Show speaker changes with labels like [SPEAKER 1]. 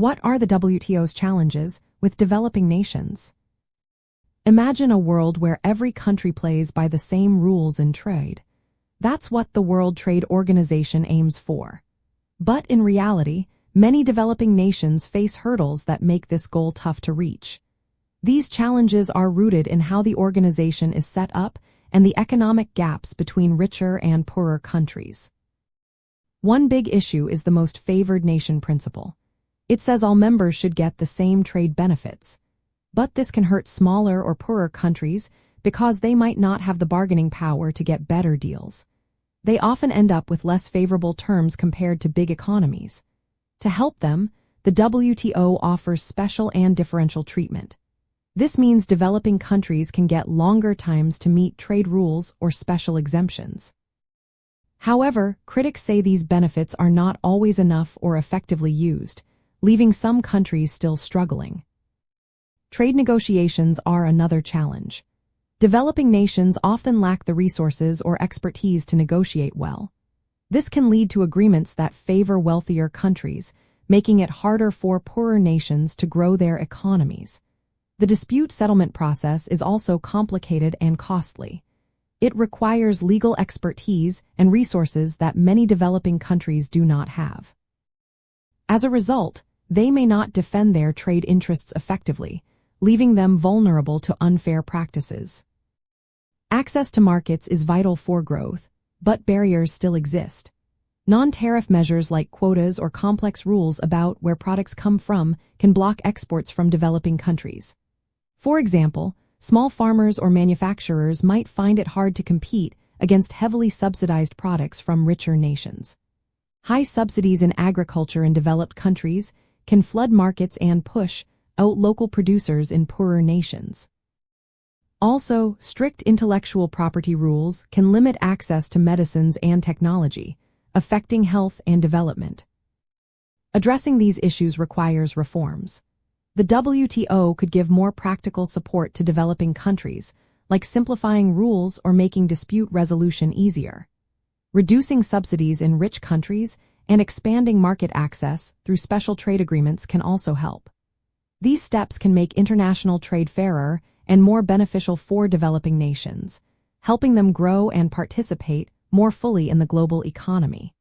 [SPEAKER 1] What are the WTO's challenges with developing nations? Imagine a world where every country plays by the same rules in trade. That's what the World Trade Organization aims for. But in reality, many developing nations face hurdles that make this goal tough to reach. These challenges are rooted in how the organization is set up and the economic gaps between richer and poorer countries. One big issue is the most favored nation principle. It says all members should get the same trade benefits. But this can hurt smaller or poorer countries because they might not have the bargaining power to get better deals. They often end up with less favorable terms compared to big economies. To help them, the WTO offers special and differential treatment. This means developing countries can get longer times to meet trade rules or special exemptions. However, critics say these benefits are not always enough or effectively used, leaving some countries still struggling. Trade negotiations are another challenge. Developing nations often lack the resources or expertise to negotiate well. This can lead to agreements that favor wealthier countries, making it harder for poorer nations to grow their economies. The dispute settlement process is also complicated and costly. It requires legal expertise and resources that many developing countries do not have. As a result, they may not defend their trade interests effectively, leaving them vulnerable to unfair practices. Access to markets is vital for growth, but barriers still exist. Non-tariff measures like quotas or complex rules about where products come from can block exports from developing countries. For example, small farmers or manufacturers might find it hard to compete against heavily subsidized products from richer nations. High subsidies in agriculture in developed countries can flood markets and push out local producers in poorer nations. Also, strict intellectual property rules can limit access to medicines and technology, affecting health and development. Addressing these issues requires reforms. The WTO could give more practical support to developing countries, like simplifying rules or making dispute resolution easier. Reducing subsidies in rich countries and expanding market access through special trade agreements can also help. These steps can make international trade fairer and more beneficial for developing nations, helping them grow and participate more fully in the global economy.